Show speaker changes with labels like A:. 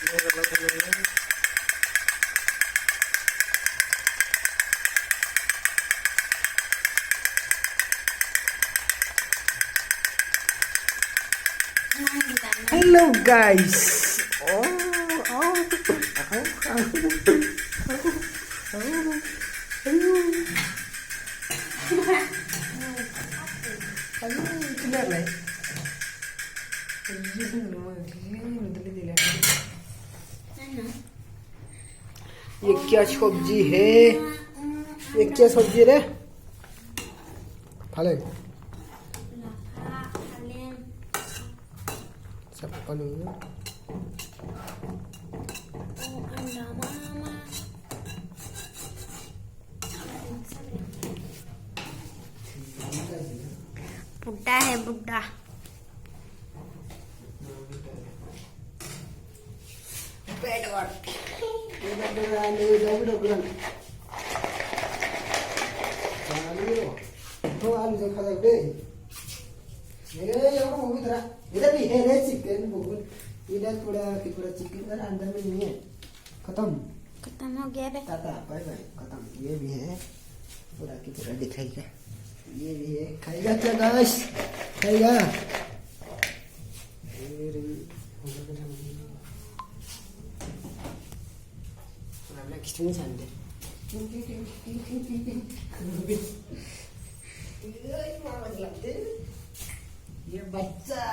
A: Hello guys. Oh, oh, ये क्या सब्जी है? ये क्या सब्जी रे? फाले सब पानी
B: बुड्ढा है बुड्ढा।
A: आलू जो खा सकते इधर भी है चिकन बहुत इधर पूरा चिकन का अंदर में नहीं है। खत्म
B: खत्म हो गया रे।
A: टाटा बाय बाय खत्म। ये भी है पूरा की पूरा दिखाएगा। ये भी है खाएगा क्या गाइस? खाएगा कितनी शांति ये बच्चा